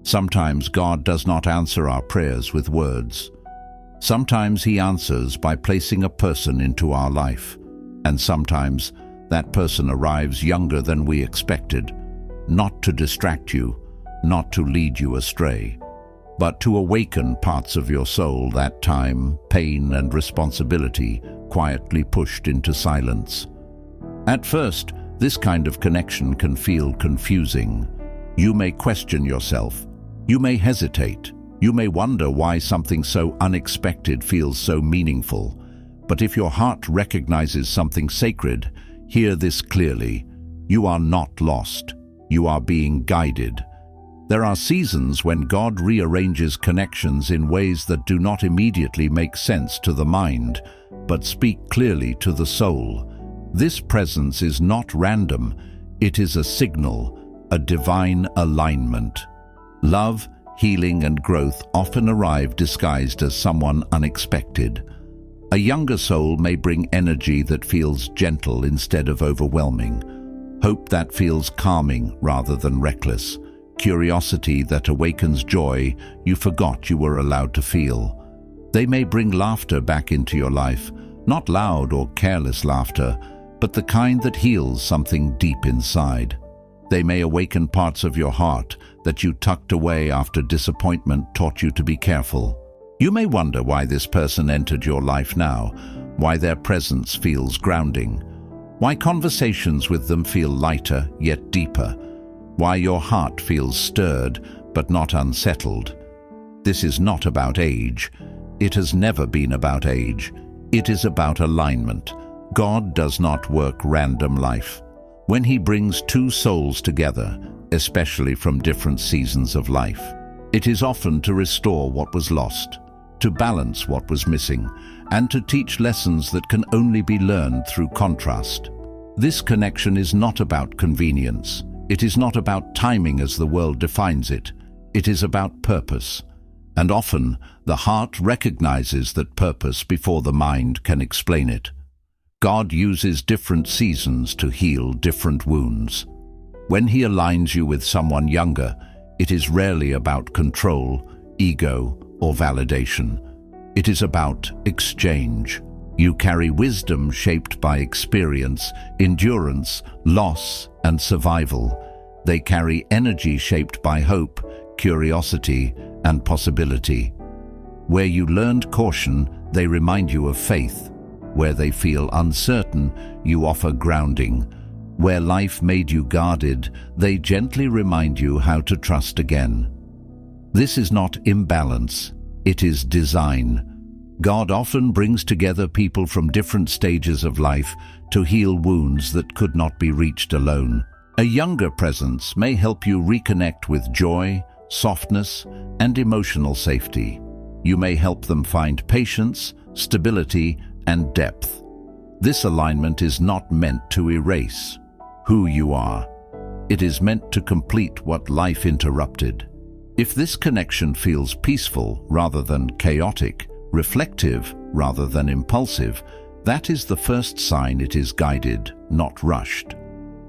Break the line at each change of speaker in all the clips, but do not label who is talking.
Sometimes God does not answer our prayers with words. Sometimes He answers by placing a person into our life, and sometimes that person arrives younger than we expected, not to distract you, not to lead you astray, but to awaken parts of your soul that time, pain, and responsibility quietly pushed into silence. At first, this kind of connection can feel confusing. You may question yourself. You may hesitate. You may wonder why something so unexpected feels so meaningful. But if your heart recognizes something sacred, hear this clearly. You are not lost. You are being guided. There are seasons when God rearranges connections in ways that do not immediately make sense to the mind, but speak clearly to the soul. This presence is not random. It is a signal, a divine alignment. Love, healing, and growth often arrive disguised as someone unexpected. A younger soul may bring energy that feels gentle instead of overwhelming, hope that feels calming rather than reckless, curiosity that awakens joy you forgot you were allowed to feel. They may bring laughter back into your life, not loud or careless laughter, but the kind that heals something deep inside. They may awaken parts of your heart that you tucked away after disappointment taught you to be careful. You may wonder why this person entered your life now, why their presence feels grounding, why conversations with them feel lighter yet deeper, why your heart feels stirred but not unsettled. This is not about age. It has never been about age. It is about alignment. God does not work random life. When He brings two souls together, especially from different seasons of life, it is often to restore what was lost, to balance what was missing, and to teach lessons that can only be learned through contrast. This connection is not about convenience. It is not about timing as the world defines it. It is about purpose. And often, the heart recognizes that purpose before the mind can explain it. God uses different seasons to heal different wounds. When He aligns you with someone younger, it is rarely about control, ego, or validation. It is about exchange. You carry wisdom shaped by experience, endurance, loss, and survival. They carry energy shaped by hope, curiosity, and possibility. Where you learned caution, they remind you of faith. Where they feel uncertain, you offer grounding. Where life made you guarded, they gently remind you how to trust again. This is not imbalance, it is design. God often brings together people from different stages of life to heal wounds that could not be reached alone. A younger presence may help you reconnect with joy, softness, and emotional safety. You may help them find patience, stability, and depth. This alignment is not meant to erase who you are. It is meant to complete what life interrupted. If this connection feels peaceful rather than chaotic, reflective rather than impulsive, that is the first sign it is guided, not rushed.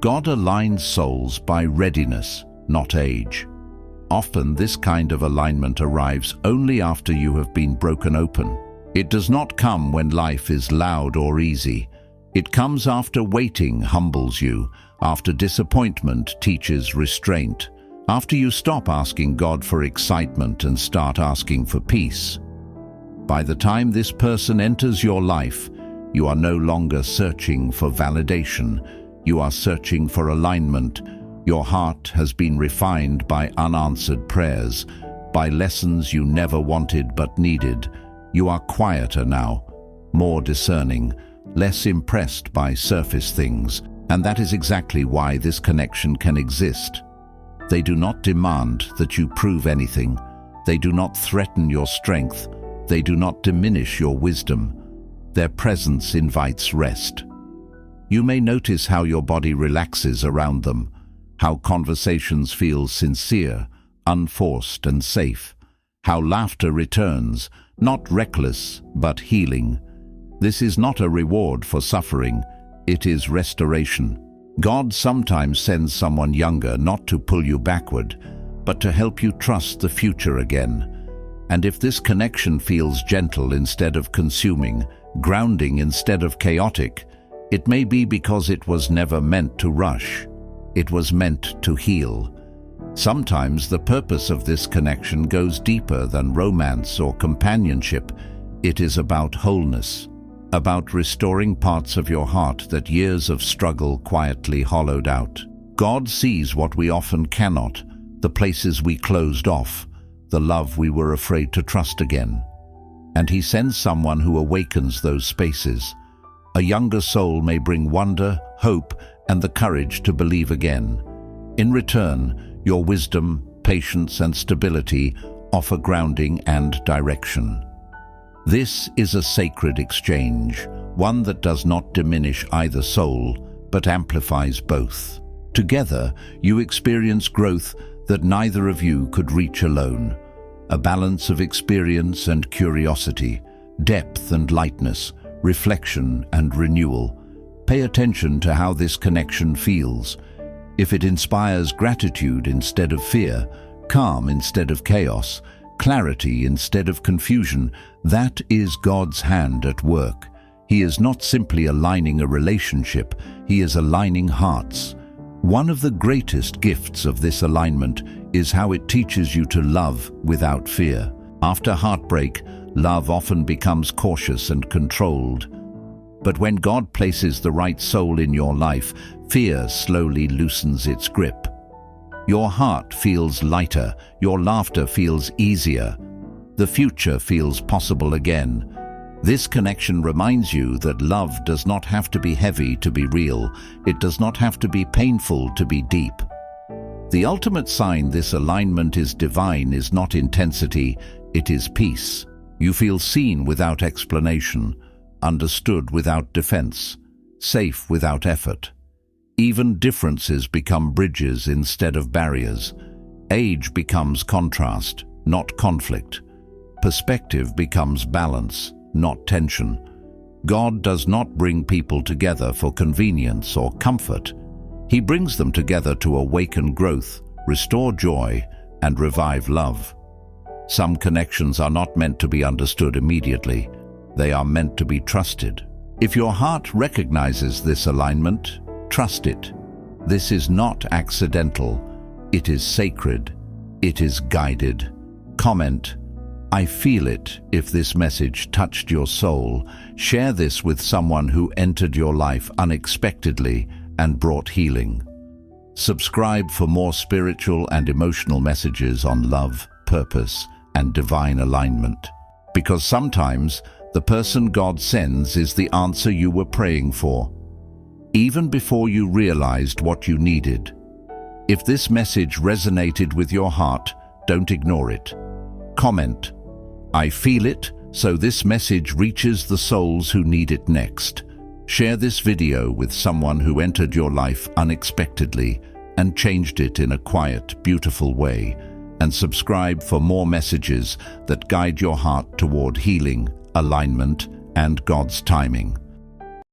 God aligns souls by readiness, not age. Often this kind of alignment arrives only after you have been broken open. It does not come when life is loud or easy. It comes after waiting humbles you, after disappointment teaches restraint, after you stop asking God for excitement and start asking for peace. By the time this person enters your life, you are no longer searching for validation. You are searching for alignment. Your heart has been refined by unanswered prayers, by lessons you never wanted but needed. You are quieter now, more discerning, less impressed by surface things, and that is exactly why this connection can exist. They do not demand that you prove anything. They do not threaten your strength. They do not diminish your wisdom. Their presence invites rest. You may notice how your body relaxes around them, how conversations feel sincere, unforced, and safe, how laughter returns, not reckless, but healing. This is not a reward for suffering, it is restoration. God sometimes sends someone younger not to pull you backward, but to help you trust the future again. And if this connection feels gentle instead of consuming, grounding instead of chaotic, it may be because it was never meant to rush. It was meant to heal. Sometimes the purpose of this connection goes deeper than romance or companionship. It is about wholeness, about restoring parts of your heart that years of struggle quietly hollowed out. God sees what we often cannot, the places we closed off, the love we were afraid to trust again. And He sends someone who awakens those spaces. A younger soul may bring wonder, hope, and the courage to believe again. In return, your wisdom, patience, and stability offer grounding and direction. This is a sacred exchange, one that does not diminish either soul, but amplifies both. Together, you experience growth that neither of you could reach alone. A balance of experience and curiosity, depth and lightness, reflection and renewal. Pay attention to how this connection feels. If it inspires gratitude instead of fear, calm instead of chaos, clarity instead of confusion, that is God's hand at work. He is not simply aligning a relationship, He is aligning hearts. One of the greatest gifts of this alignment is how it teaches you to love without fear. After heartbreak, love often becomes cautious and controlled. But when God places the right soul in your life, fear slowly loosens its grip. Your heart feels lighter, your laughter feels easier, the future feels possible again. This connection reminds you that love does not have to be heavy to be real. It does not have to be painful to be deep. The ultimate sign this alignment is divine is not intensity, it is peace. You feel seen without explanation, understood without defense, safe without effort. Even differences become bridges instead of barriers. Age becomes contrast, not conflict. Perspective becomes balance, not tension. God does not bring people together for convenience or comfort. He brings them together to awaken growth, restore joy, and revive love. Some connections are not meant to be understood immediately. They are meant to be trusted. If your heart recognizes this alignment, trust it. This is not accidental. It is sacred. It is guided. Comment, "I feel it," if this message touched your soul. Share this with someone who entered your life unexpectedly and brought healing. Subscribe for more spiritual and emotional messages on love, purpose, and divine alignment. Because sometimes the person God sends is the answer you were praying for, even before you realized what you needed. If this message resonated with your heart, don't ignore it. Comment, "I feel it," so this message reaches the souls who need it next. Share this video with someone who entered your life unexpectedly and changed it in a quiet, beautiful way. And subscribe for more messages that guide your heart toward healing, alignment, and God's timing.